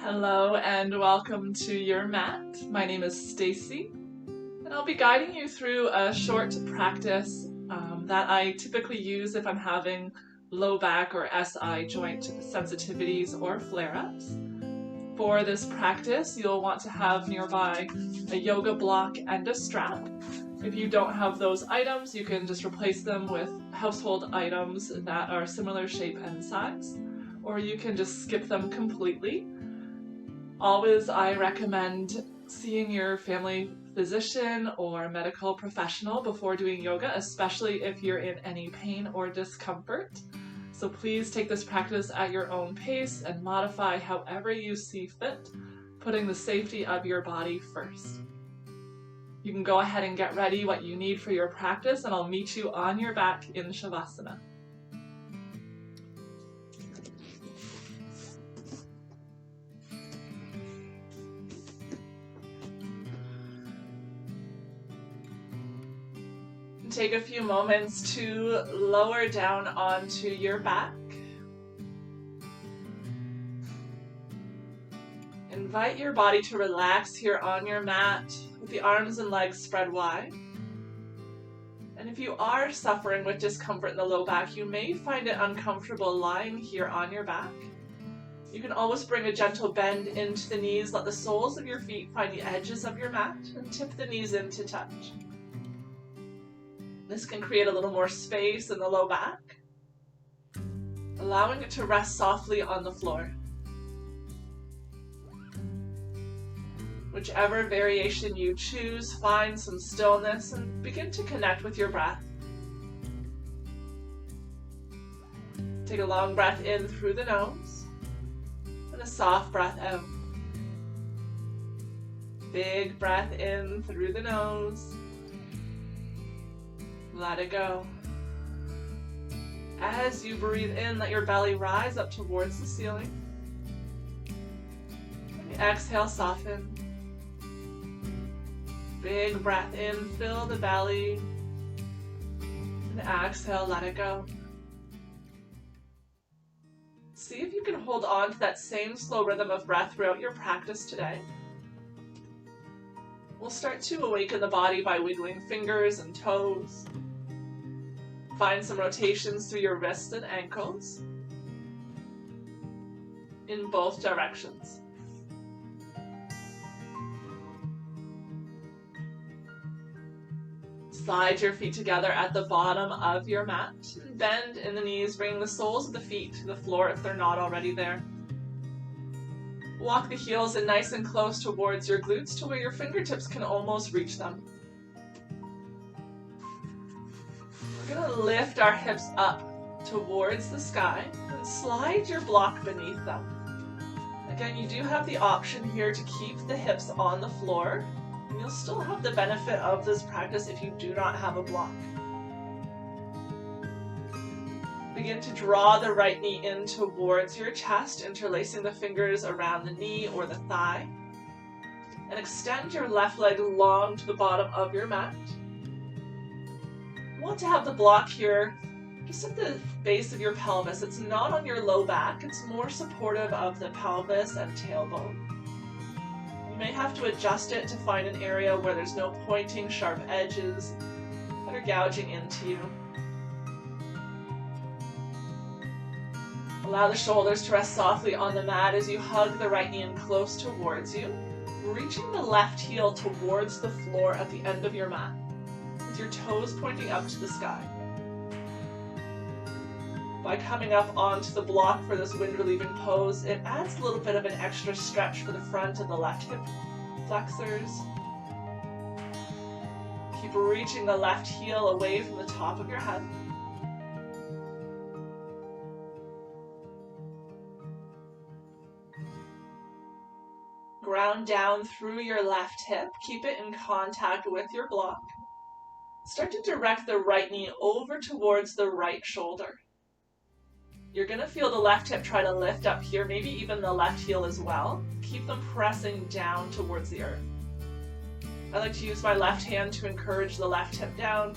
Hello and welcome to your mat. My name is Stacey and I'll be guiding you through a short practice that I typically use if I'm having low back or SI joint sensitivities or flare-ups. For this practice, you'll want to have nearby a yoga block and a strap. If you don't have those items, you can just replace them with household items that are similar shape and size, or you can just skip them completely. Always, I recommend seeing your family physician or medical professional before doing yoga, especially if you're in any pain or discomfort. So please take this practice at your own pace and modify however you see fit, putting the safety of your body first. You can go ahead and get ready what you need for your practice, and I'll meet you on your back in Shavasana. Take a few moments to lower down onto your back. Invite your body to relax here on your mat with the arms and legs spread wide. And if you are suffering with discomfort in the low back, you may find it uncomfortable lying here on your back. You can always bring a gentle bend into the knees, let the soles of your feet find the edges of your mat, and tip the knees in to touch. This can create a little more space in the low back, allowing it to rest softly on the floor. Whichever variation you choose, find some stillness and begin to connect with your breath. Take a long breath in through the nose and a soft breath out. Big breath in through the nose. Let it go. As you breathe in, let your belly rise up towards the ceiling. And exhale, soften. Big breath in, fill the belly. And exhale, let it go. See if you can hold on to that same slow rhythm of breath throughout your practice today. We'll start to awaken the body by wiggling fingers and toes. Find some rotations through your wrists and ankles in both directions. Slide your feet together at the bottom of your mat. Bend in the knees, bringing the soles of the feet to the floor if they're not already there. Walk the heels in nice and close towards your glutes to where your fingertips can almost reach them. We're going to lift our hips up towards the sky and slide your block beneath them. Again, you do have the option here to keep the hips on the floor, and you'll still have the benefit of this practice if you do not have a block. Begin to draw the right knee in towards your chest, interlacing the fingers around the knee or the thigh. And extend your left leg long to the bottom of your mat. You want to have the block here just at the base of your pelvis. It's not on your low back, it's more supportive of the pelvis and tailbone. You may have to adjust it to find an area where there's no pointing, sharp edges that are gouging into you. Allow the shoulders to rest softly on the mat as you hug the right knee in close towards you, reaching the left heel towards the floor at the end of your mat, with your toes pointing up to the sky. By coming up onto the block for this wind-relieving pose, it adds a little bit of an extra stretch for the front of the left hip flexors. Keep reaching the left heel away from the top of your head. Ground down through your left hip. Keep it in contact with your block. Start to direct the right knee over towards the right shoulder. You're going to feel the left hip try to lift up here, maybe even the left heel as well. Keep them pressing down towards the earth. I like to use my left hand to encourage the left hip down.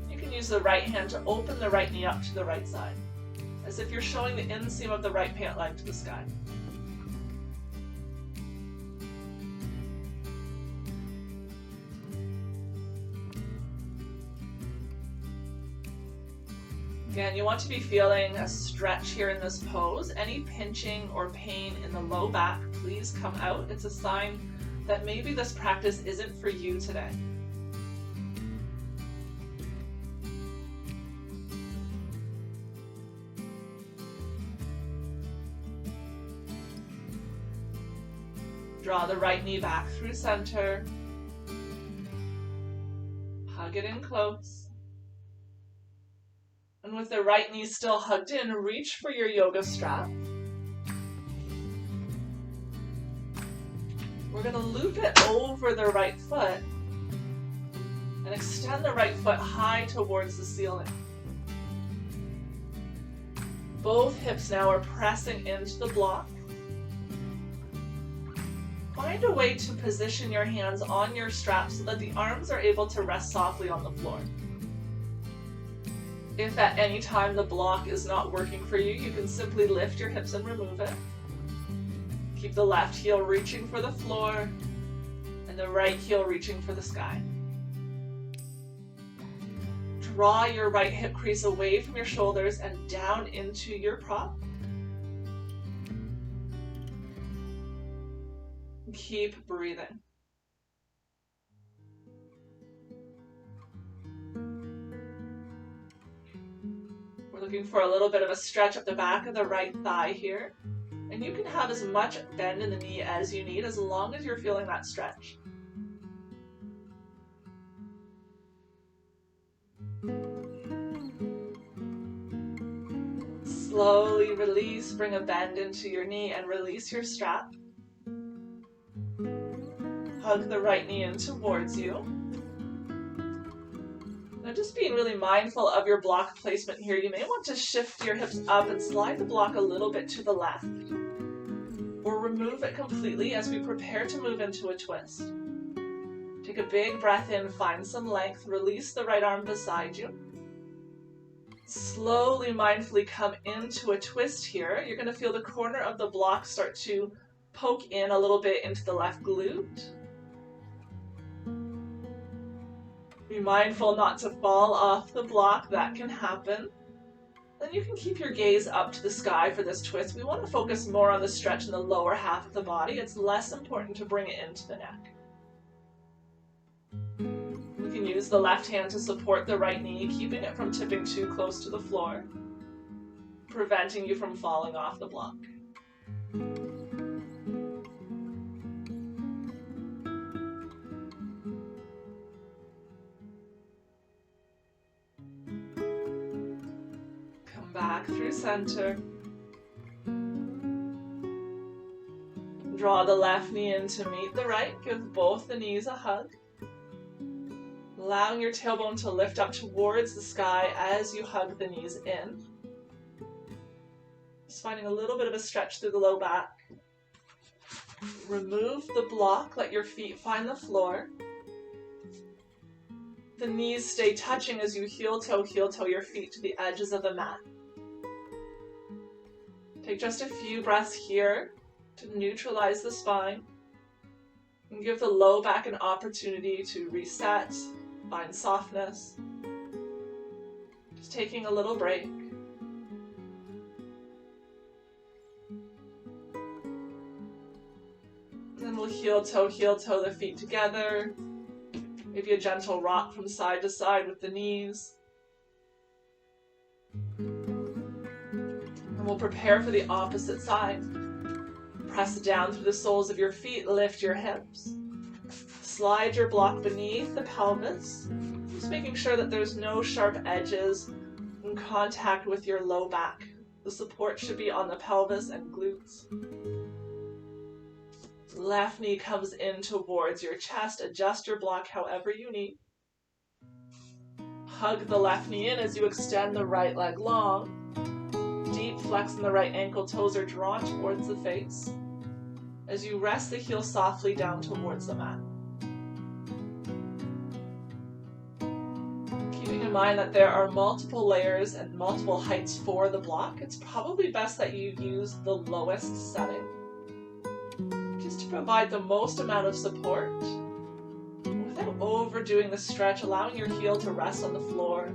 You can use the right hand to open the right knee up to the right side, as if you're showing the inseam of the right pant leg to the sky. Again, you want to be feeling a stretch here in this pose. Any pinching or pain in the low back, please come out. It's a sign that maybe this practice isn't for you today. Draw the right knee back through center. Hug it in close. And with the right knee still hugged in, reach for your yoga strap. We're going to loop it over the right foot and extend the right foot high towards the ceiling. Both hips now are pressing into the block. Find a way to position your hands on your strap so that the arms are able to rest softly on the floor. If at any time the block is not working for you, you can simply lift your hips and remove it. Keep the left heel reaching for the floor and the right heel reaching for the sky. Draw your right hip crease away from your shoulders and down into your prop. Keep breathing. We're looking for a little bit of a stretch up the back of the right thigh here. And you can have as much bend in the knee as you need as long as you're feeling that stretch. Slowly release, bring a bend into your knee and release your strap. Hug the right knee in towards you. Now just being really mindful of your block placement here, you may want to shift your hips up and slide the block a little bit to the left. Or remove it completely as we prepare to move into a twist. Take a big breath in, find some length, release the right arm beside you. Slowly, mindfully come into a twist here. You're going to feel the corner of the block start to poke in a little bit into the left glute. Be mindful not to fall off the block, that can happen. Then you can keep your gaze up to the sky for this twist. We want to focus more on the stretch in the lower half of the body. It's less important to bring it into the neck. You can use the left hand to support the right knee, keeping it from tipping too close to the floor, preventing you from falling off the block. Back through center. Draw the left knee in to meet the right. Give both the knees a hug. Allowing your tailbone to lift up towards the sky as you hug the knees in. Just finding a little bit of a stretch through the low back. Remove the block. Let your feet find the floor. The knees stay touching as you heel toe your feet to the edges of the mat. Take just a few breaths here to neutralize the spine and give the low back an opportunity to reset, find softness. Just taking a little break. Then we'll heel toe the feet together. Maybe a gentle rock from side to side with the knees. We'll prepare for the opposite side. Press down through the soles of your feet, lift your hips. Slide your block beneath the pelvis, just making sure that there's no sharp edges in contact with your low back. The support should be on the pelvis and glutes. Left knee comes in towards your chest. Adjust your block however you need. Hug the left knee in as you extend the right leg long. Deep flex in the right ankle, toes are drawn towards the face as you rest the heel softly down towards the mat. Keeping in mind that there are multiple layers and multiple heights for the block, it's probably best that you use the lowest setting just to provide the most amount of support without overdoing the stretch, allowing your heel to rest on the floor.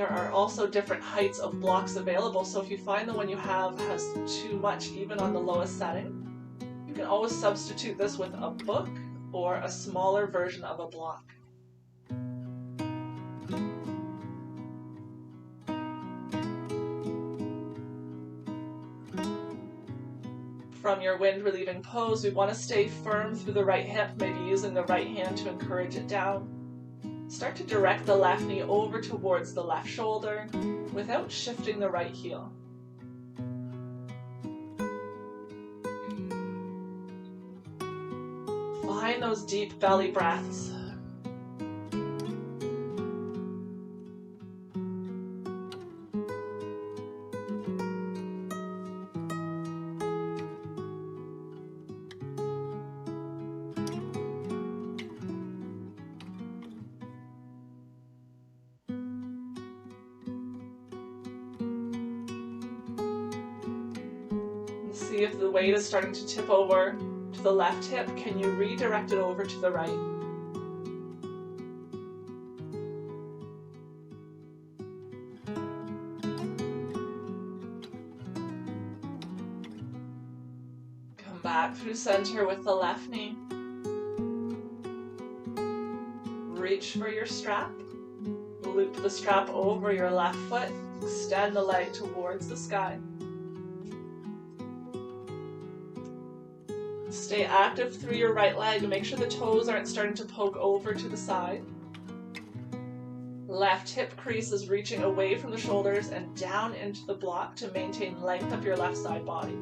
There are also different heights of blocks available, so if you find the one you have has too much even on the lowest setting, you can always substitute this with a book or a smaller version of a block. From your wind relieving pose, we want to stay firm through the right hip, maybe using the right hand to encourage it down. Start to direct the left knee over towards the left shoulder without shifting the right heel. Find those deep belly breaths. See if the weight is starting to tip over to the left hip. Can you redirect it over to the right? Come back through center with the left knee. Reach for your strap. Loop the strap over your left foot. Extend the leg towards the sky. Stay active through your right leg. Make sure the toes aren't starting to poke over to the side. Left hip crease is reaching away from the shoulders and down into the block to maintain length of your left side body.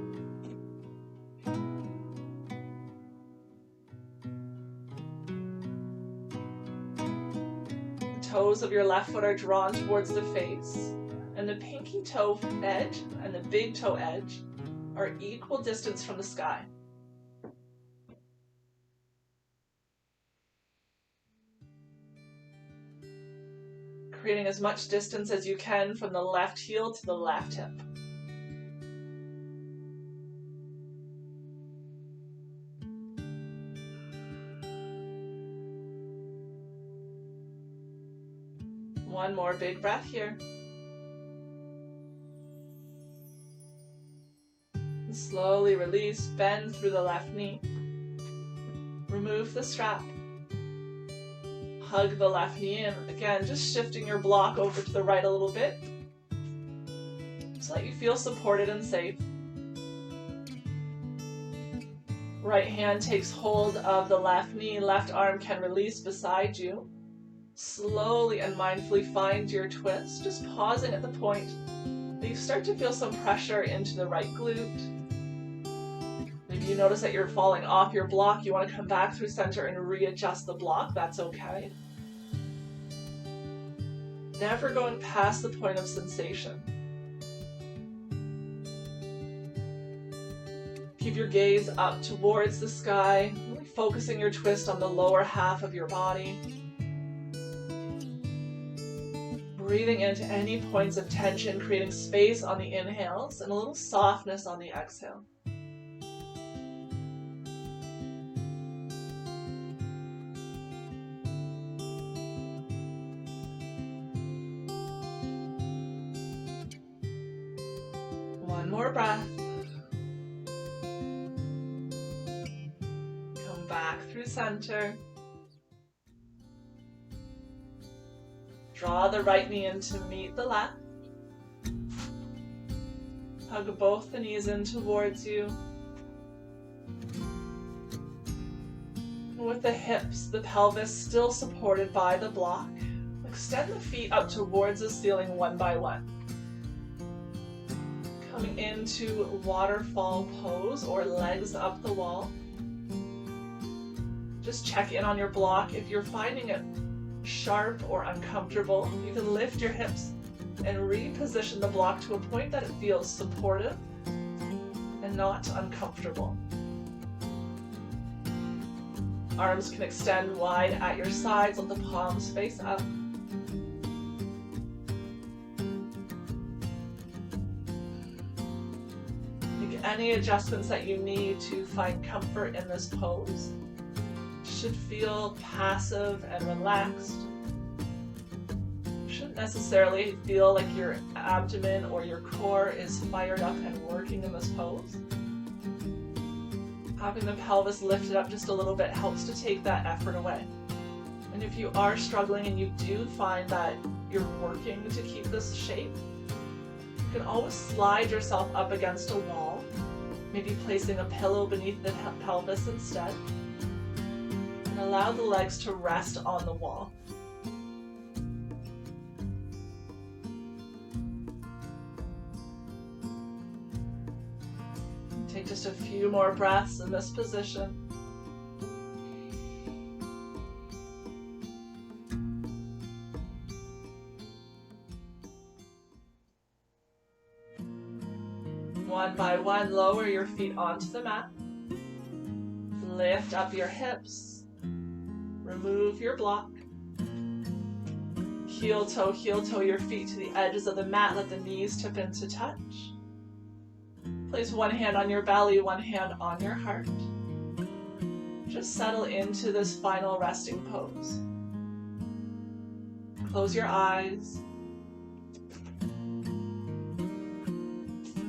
The toes of your left foot are drawn towards the face, and the pinky toe edge and the big toe edge are equal distance from the sky. Creating as much distance as you can from the left heel to the left hip. One more big breath here. And slowly release, bend through the left knee. Remove the strap. Hug the left knee in. Again, just shifting your block over to the right a little bit. Just let you feel supported and safe. Right hand takes hold of the left knee. Left arm can release beside you. Slowly and mindfully find your twist, just pausing at the point that you start to feel some pressure into the right glute. Maybe you notice that you're falling off your block. You want to come back through center and readjust the block. That's okay. Never going past the point of sensation. Keep your gaze up towards the sky, really focusing your twist on the lower half of your body. Breathing into any points of tension, creating space on the inhales and a little softness on the exhale. One more breath. Come back through center. Draw the right knee in to meet the left. Hug both the knees in towards you. With the hips, the pelvis still supported by the block, extend the feet up towards the ceiling one by one. Coming into waterfall pose or legs up the wall. Just check in on your block. If you're finding it sharp or uncomfortable, you can lift your hips and reposition the block to a point that it feels supportive and not uncomfortable. Arms can extend wide at your sides, let the palms face up. Make any adjustments that you need to find comfort in this pose. Should feel passive and relaxed. shouldn't necessarily feel like your abdomen or your core is fired up and working in this pose. Having the pelvis lifted up just a little bit helps to take that effort away. And if you are struggling and you do find that you're working to keep this shape, you can always slide yourself up against a wall, maybe placing a pillow beneath the pelvis instead, and allow the legs to rest on the wall. Take just a few more breaths in this position. One by one, lower your feet onto the mat. Lift up your hips. Remove your block. Heel toe your feet to the edges of the mat. Let the knees tip into touch. Place one hand on your belly, one hand on your heart. Just settle into this final resting pose. Close your eyes.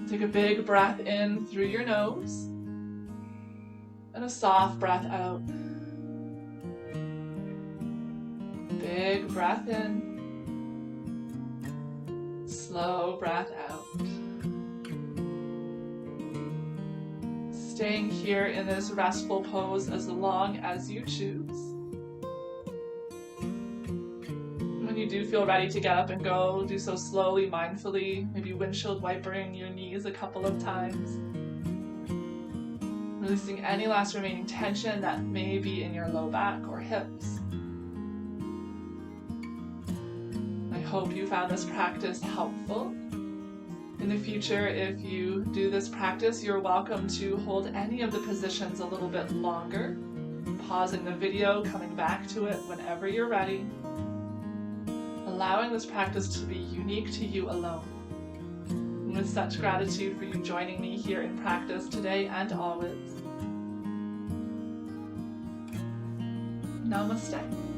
Take a big breath in through your nose and a soft breath out. Big breath in, slow breath out. Staying here in this restful pose as long as you choose. When you do feel ready to get up and go, do so slowly, mindfully, maybe windshield wipering your knees a couple of times. Releasing any last remaining tension that may be in your low back or hips. I hope you found this practice helpful. In the future, if you do this practice, you're welcome to hold any of the positions a little bit longer, pausing the video, coming back to it whenever you're ready, allowing this practice to be unique to you alone. And with such gratitude for you joining me here in practice today and always. Namaste.